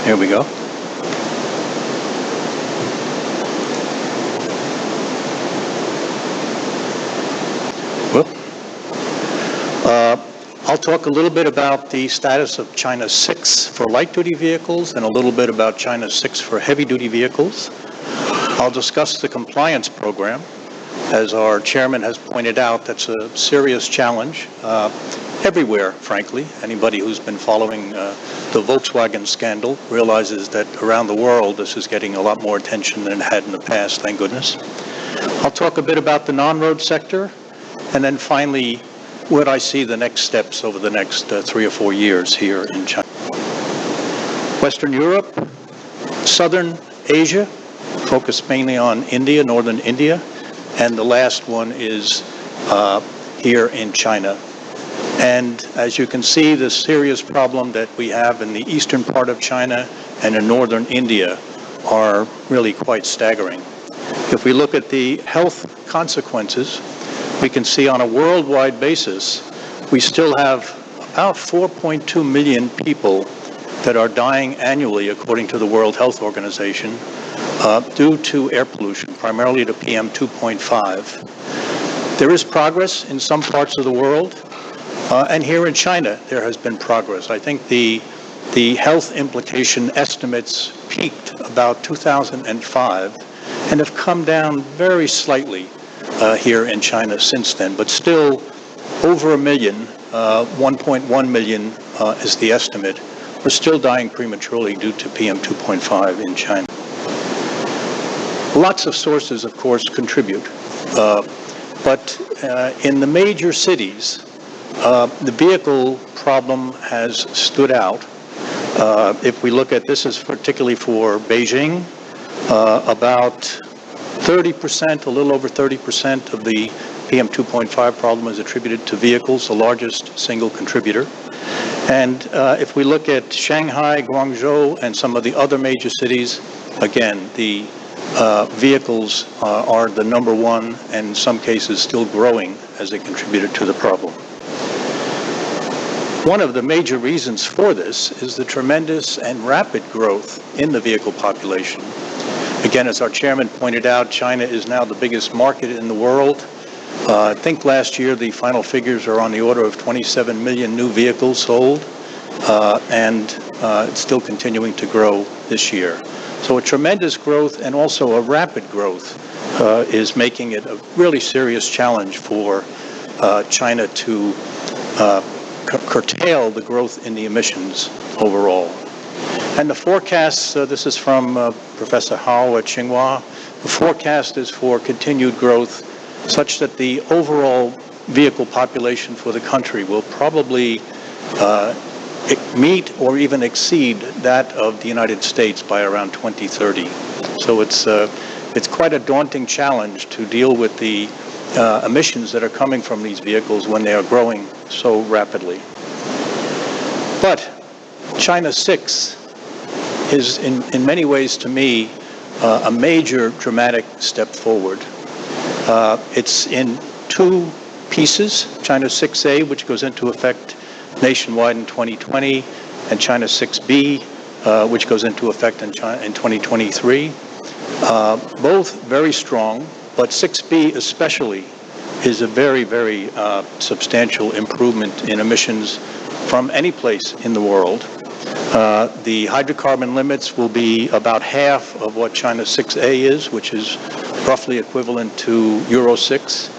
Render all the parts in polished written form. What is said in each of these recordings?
Here we go. I'll talk a little bit about the status of China 6 for light-duty vehicles and a little bit about China 6 for heavy-duty vehicles. I'll discuss the compliance program. As our chairman has pointed out, that's a serious challenge everywhere, frankly. Anybody who's been following the Volkswagen scandal realizes that around the world this is getting a lot more attention than it had in the past, thank goodness. I'll talk a bit about the non-road sector, and then finally what I see the next steps over the next 3 or 4 years here in China. Western Europe, Southern Asia, focused mainly on India, Northern India, and the last one is here in China. And as you can see, the serious problem that we have in the eastern part of China and in northern India are really quite staggering. If we look at the health consequences, we can see on a worldwide basis, we still have about 4.2 million people that are dying annually, according to the World Health Organization, due to air pollution, primarily to PM 2.5. There is progress in some parts of the world, and here in China, there has been progress. I think the health implication estimates peaked about 2005 and have come down very slightly here in China since then, but still over a million, 1.1 million is the estimate, are still dying prematurely due to PM 2.5 in China. Lots of sources, of course, contribute, but in the major cities, the vehicle problem has stood out. If we look at this, is particularly for Beijing, about 30%, a little over 30% of the PM 2.5 problem is attributed to vehicles, the largest single contributor. And if we look at Shanghai, Guangzhou, and some of the other major cities, again, the vehicles are the number one, and in some cases still growing as a contributor to the problem. One of the major reasons for this is the tremendous and rapid growth in the vehicle population. Again, as our chairman pointed out, China is now the biggest market in the world. I think last year the final figures are on the order of 27 million new vehicles sold, and it's still continuing to grow this year. So a tremendous growth and also a rapid growth is making it a really serious challenge for China to curtail the growth in the emissions overall. And the forecast, this is from Professor Hao at Tsinghua, the forecast is for continued growth such that the overall vehicle population for the country will probably meet or even exceed that of the United States by around 2030. So it's quite a daunting challenge to deal with the emissions that are coming from these vehicles when they are growing so rapidly. But China 6 is in many ways, to me, a major dramatic step forward. It's in two pieces, China 6A, which goes into effect nationwide in 2020, and China 6B, which goes into effect in 2023. Both very strong, but 6B especially is a very, very substantial improvement in emissions from any place in the world. The hydrocarbon limits will be about half of what China 6A is, which is roughly equivalent to Euro 6,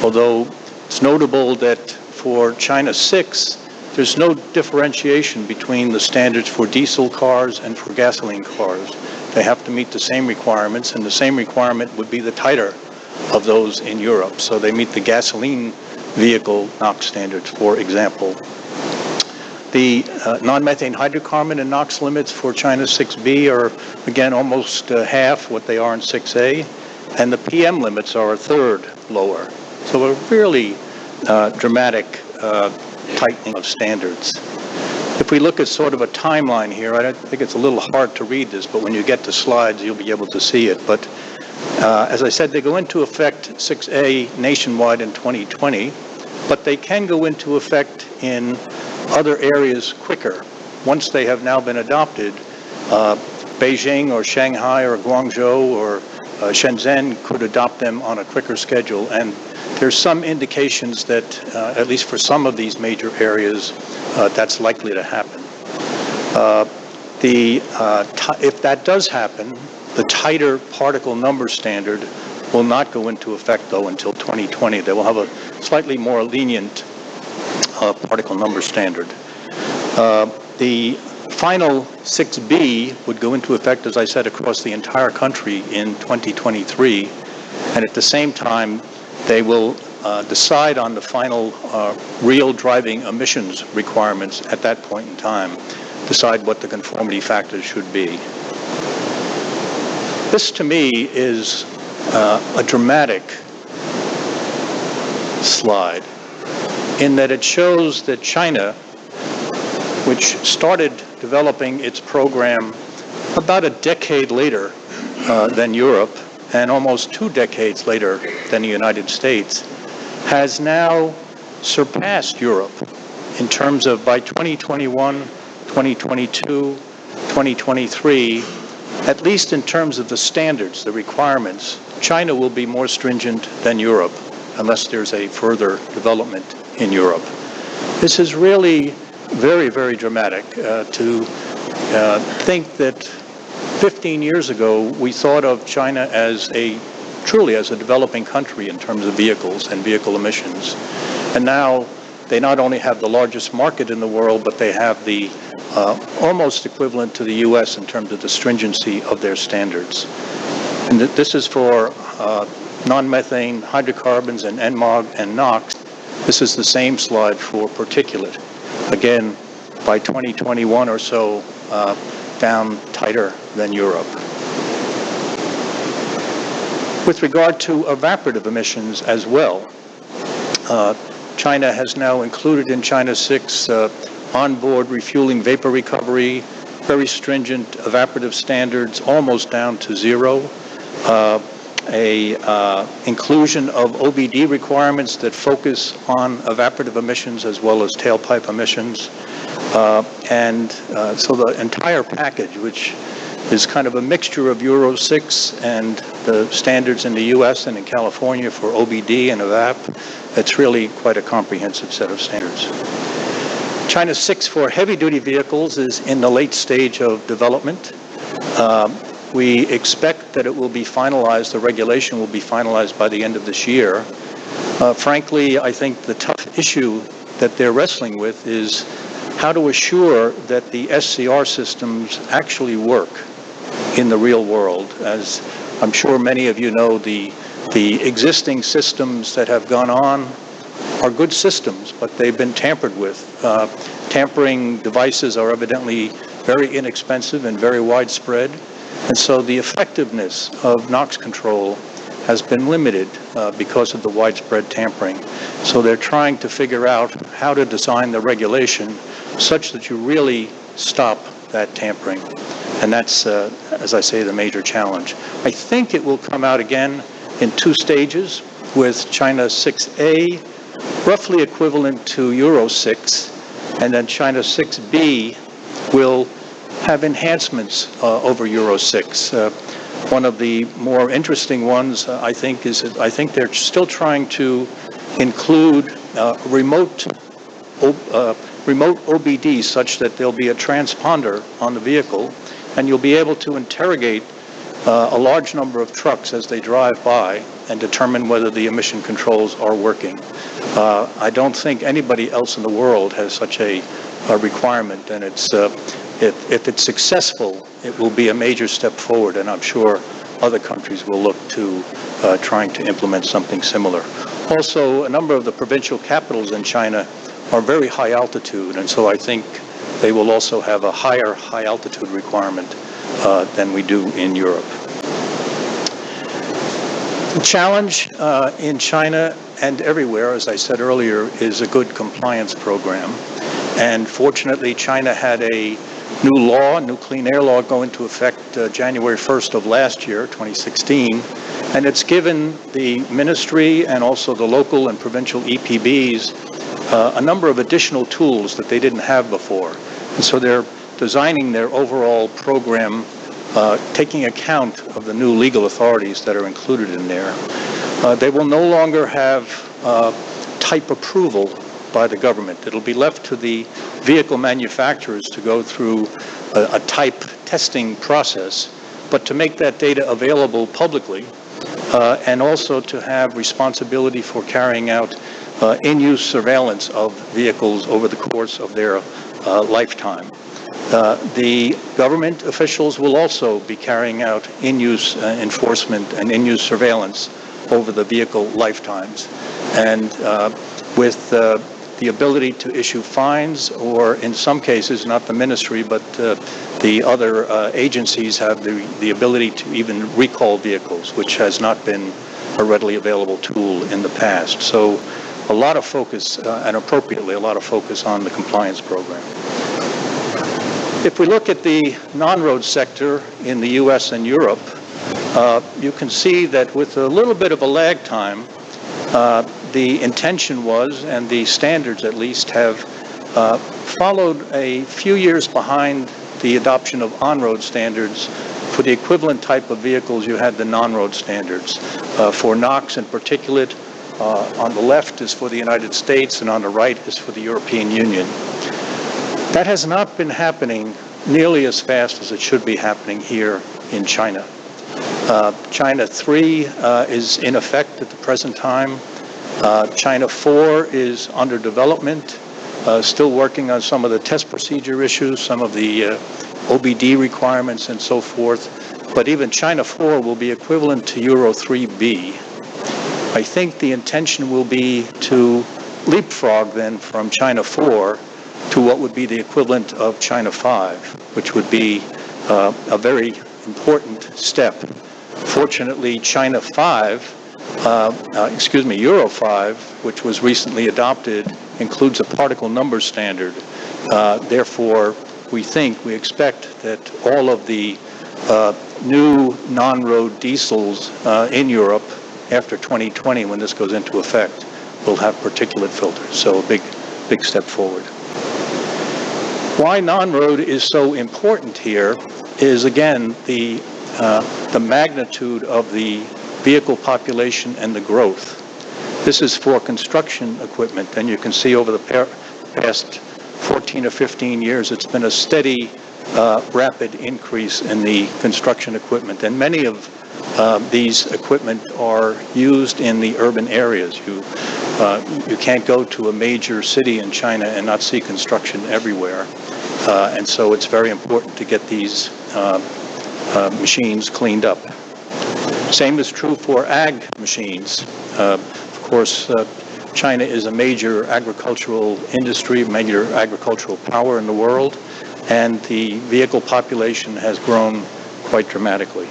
although it's notable that for China 6, there's no differentiation between the standards for diesel cars and for gasoline cars. They have to meet the same requirements, and the same requirement would be the tighter of those in Europe. So they meet the gasoline vehicle NOx standards, for example. The non-methane hydrocarbon and NOx limits for China 6B are, again, almost half what they are in 6A, and the PM limits are a third lower. So a really dramatic tightening of standards. If we look at sort of a timeline here, I think it's a little hard to read this, but when you get to slides, you'll be able to see it. But as I said, they go into effect 6A nationwide in 2020, but they can go into effect in other areas quicker. Once they have now been adopted, Beijing or Shanghai or Guangzhou or Shenzhen could adopt them on a quicker schedule. And there's some indications that, at least for some of these major areas, that's likely to happen. If that does happen, the tighter particle number standard will not go into effect, though, until 2020. They will have a slightly more lenient particle number standard. The final 6B would go into effect, as I said, across the entire country in 2023. And at the same time, they will decide on the final real driving emissions requirements at that point in time, decide what the conformity factors should be. This, to me, is a dramatic slide in that it shows that China, which started developing its program about a decade later than Europe and almost 2 decades later than the United States, has now surpassed Europe in terms of by 2021, 2022, 2023, at least in terms of the standards, the requirements, China will be more stringent than Europe unless there's a further development in Europe. This is really very, very dramatic to think that 15 years ago we thought of China as truly as a developing country in terms of vehicles and vehicle emissions. And now they not only have the largest market in the world, but they have the almost equivalent to the U.S. in terms of the stringency of their standards. And this is for non-methane hydrocarbons and NMOG and NOx. This is the same slide for particulate. Again, by 2021 or so, down tighter than Europe. With regard to evaporative emissions as well, China has now included in China 6 onboard refueling vapor recovery, very stringent evaporative standards, almost down to zero, inclusion of OBD requirements that focus on evaporative emissions as well as tailpipe emissions, so the entire package, which is kind of a mixture of Euro 6 and the standards in the U.S. and in California for OBD and EVAP, it's really quite a comprehensive set of standards. China 6 for heavy-duty vehicles is in the late stage of development. We expect that it will be finalized, the regulation will be finalized by the end of this year. Frankly, I think the tough issue that they're wrestling with is how to assure that the SCR systems actually work in the real world. As I'm sure many of you know, the existing systems that have gone on are good systems, but they've been tampered with. Tampering devices are evidently very inexpensive and very widespread, and so the effectiveness of NOx control has been limited because of the widespread tampering. So they're trying to figure out how to design the regulation such that you really stop that tampering. And that's, as I say, the major challenge. I think it will come out again in 2 stages, with China 6A roughly equivalent to Euro 6, and then China 6B will have enhancements over Euro 6. One of the more interesting ones, I think, is that I think they're still trying to include remote OBD such that there'll be a transponder on the vehicle, and you'll be able to interrogate a large number of trucks as they drive by and determine whether the emission controls are working. I don't think anybody else in the world has such a requirement, and it's if it's successful, it will be a major step forward, and I'm sure other countries will look to trying to implement something similar. Also, a number of the provincial capitals in China are very high altitude, and so I think they will also have a higher high altitude requirement than we do in Europe. The challenge in China and everywhere, as I said earlier, is a good compliance program. And fortunately, China had a new clean air law, go into effect January 1st of last year, 2016. And it's given the ministry and also the local and provincial EPBs a number of additional tools that they didn't have before. And so they're designing their overall program, taking account of the new legal authorities that are included in there. They will no longer have type approval by the government. It'll be left to the vehicle manufacturers to go through a type testing process, but to make that data available publicly, and also to have responsibility for carrying out in-use surveillance of vehicles over the course of their lifetime. The government officials will also be carrying out in-use enforcement and in-use surveillance over the vehicle lifetimes, and with the ability to issue fines, or in some cases, not the ministry, but the other agencies have the ability to even recall vehicles, which has not been a readily available tool in the past. So a lot of focus, and appropriately, a lot of focus on the compliance program. If we look at the non-road sector in the U.S. and Europe, you can see that with a little bit of a lag time, the intention was, and the standards at least have followed a few years behind the adoption of on-road standards. For the equivalent type of vehicles, you had the non-road standards. For NOx and particulate, on the left is for the United States, and on the right is for the European Union. That has not been happening nearly as fast as it should be happening here in China. China 3 is in effect at the present time. China 4 is under development, still working on some of the test procedure issues, some of the OBD requirements and so forth. But even China 4 will be equivalent to Euro 3B. I think the intention will be to leapfrog then from China 4 to what would be the equivalent of China 5, which would be a very important step. Fortunately, China 5, Euro 5, which was recently adopted, includes a particle number standard. Therefore, we expect that all of the new non-road diesels in Europe after 2020, when this goes into effect, will have particulate filters. So a big step forward. Why non-road is so important here is, again, the magnitude of the vehicle population and the growth. This is for construction equipment, and you can see over the past 14 or 15 years, it's been a steady, rapid increase in the construction equipment, and many of these equipment are used in the urban areas. You can't go to a major city in China and not see construction everywhere, and so it's very important to get these machines cleaned up. Same is true for ag machines. Of course, China is a major agricultural industry, major agricultural power in the world, and the vehicle population has grown quite dramatically.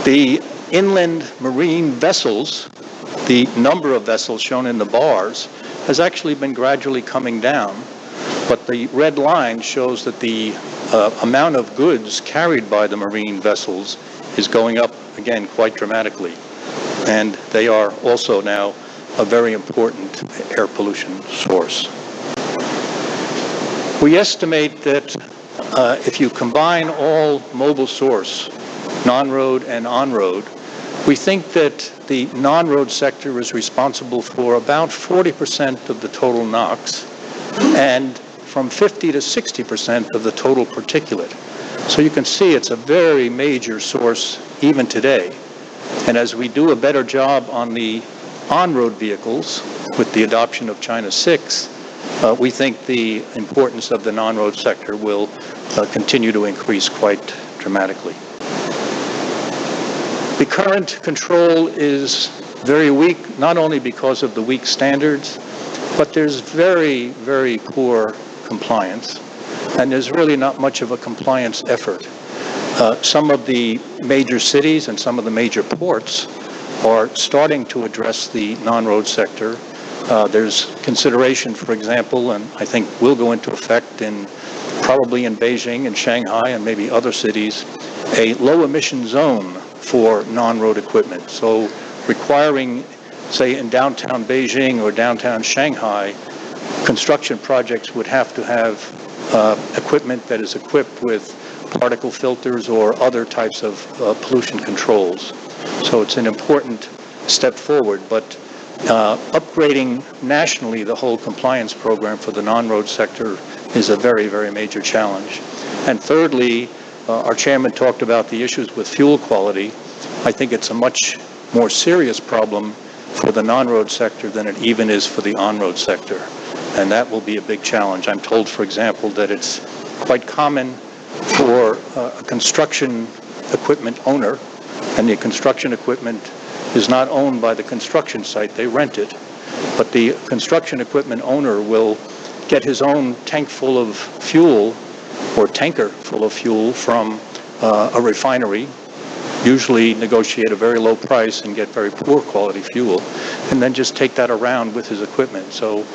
The inland marine vessels, the number of vessels shown in the bars, has actually been gradually coming down, but the red line shows that the amount of goods carried by the marine vessels is going up again quite dramatically, and they are also now a very important air pollution source. We estimate that if you combine all mobile source, non-road and on-road, we think that the non-road sector is responsible for about 40% of the total NOx and from 50 to 60% of the total particulate. So you can see it's a very major source even today. And as we do a better job on the on-road vehicles with the adoption of China 6, we think the importance of the non-road sector will continue to increase quite dramatically. The current control is very weak, not only because of the weak standards, but there's very, very poor compliance, and there's really not much of a compliance effort. Some of the major cities and some of the major ports are starting to address the non-road sector. There's consideration, for example, and I think will go into effect probably in Beijing and Shanghai and maybe other cities, a low emission zone for non-road equipment. So requiring, say, in downtown Beijing or downtown Shanghai, construction projects would have to have equipment that is equipped with particle filters or other types of pollution controls. So it's an important step forward, but upgrading nationally the whole compliance program for the non-road sector is a very, very major challenge. And thirdly, our chairman talked about the issues with fuel quality. I think it's a much more serious problem for the non-road sector than it even is for the on-road sector. And that will be a big challenge. I'm told, for example, that it's quite common for a construction equipment owner, and the construction equipment is not owned by the construction site, they rent it. But the construction equipment owner will get his own tank full of fuel or tanker full of fuel from a refinery, usually negotiate a very low price and get very poor quality fuel, and then just take that around with his equipment. So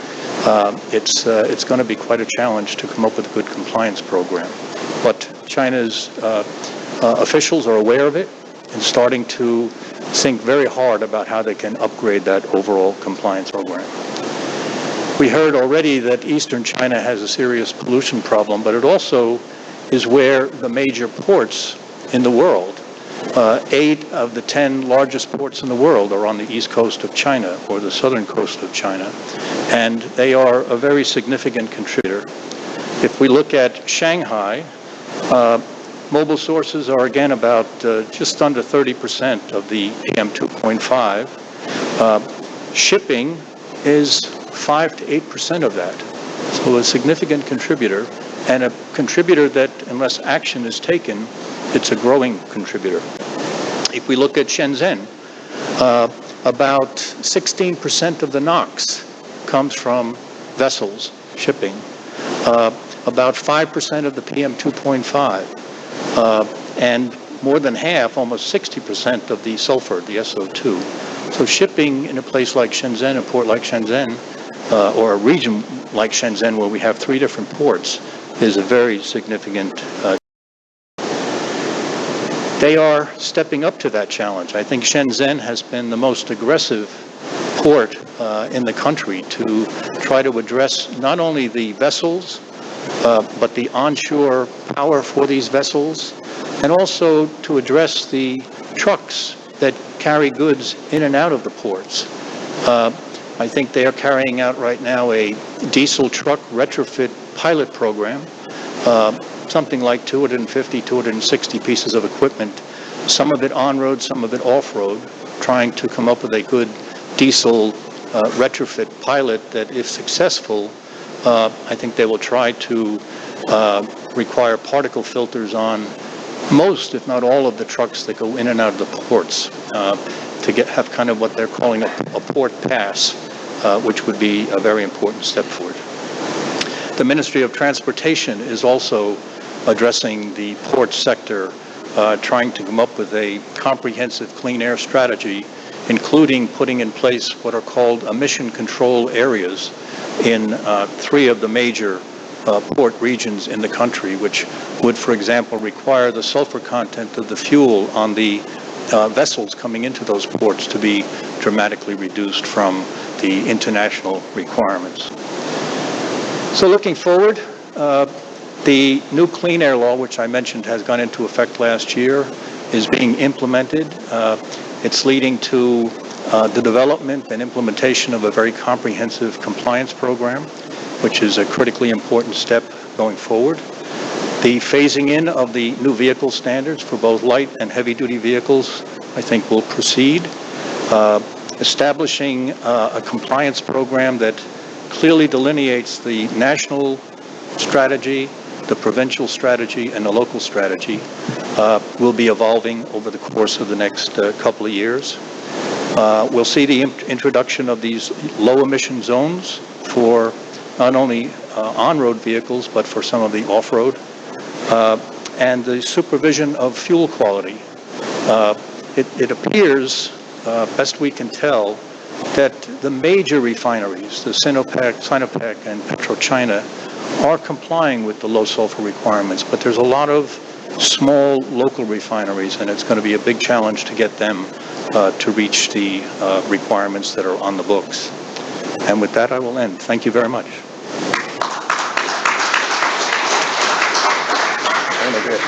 it's going to be quite a challenge to come up with a good compliance program. But China's officials are aware of it and starting to think very hard about how they can upgrade that overall compliance program. We heard already that Eastern China has a serious pollution problem, but it also is where the major ports in the world, 8 of the 10 largest ports in the world are on the east coast of China or the southern coast of China, and they are a very significant contributor. If we look at Shanghai, mobile sources are again about just under 30% of the PM2.5. Shipping is 5 to 8% of that. So a significant contributor, and a contributor that, unless action is taken, it's a growing contributor. If we look at Shenzhen, about 16% of the NOx comes from vessels, shipping. About 5% of the PM2.5. And more than half, almost 60% of the sulfur, the SO2. So shipping in a place like Shenzhen, a port like Shenzhen, or a region like Shenzhen where we have 3 different ports, is a very significant. They are stepping up to that challenge. I think Shenzhen has been the most aggressive port in the country to try to address not only the vessels, but the onshore power for these vessels, and also to address the trucks that carry goods in and out of the ports. I think they are carrying out right now a diesel truck retrofit pilot program, something like 250, 260 pieces of equipment, some of it on-road, some of it off-road, trying to come up with a good diesel retrofit pilot that, if successful, I think they will try to require particle filters on most, if not all, of the trucks that go in and out of the ports to have kind of what they're calling a port pass, which would be a very important step forward. The Ministry of Transportation is also addressing the port sector, trying to come up with a comprehensive clean air strategy, including putting in place what are called emission control areas in 3 of the major port regions in the country, which would, for example, require the sulfur content of the fuel on the vessels coming into those ports to be dramatically reduced from the international requirements. So looking forward, the new clean air law, which I mentioned has gone into effect last year, is being implemented. It's leading to the development and implementation of a very comprehensive compliance program, which is a critically important step going forward. The phasing in of the new vehicle standards for both light and heavy-duty vehicles, I think, will proceed. Establishing a compliance program that clearly delineates the national strategy, the provincial strategy, and the local strategy will be evolving over the course of the next couple of years. We'll see the introduction of these low-emission zones for not only on-road vehicles, but for some of the off-road, and the supervision of fuel quality. It appears, best we can tell, that the major refineries, the Sinopec and PetroChina, are complying with the low sulfur requirements, but there's a lot of small local refineries, and it's going to be a big challenge to get them to reach the requirements that are on the books. And with that, I will end. Thank you very much. agree upon.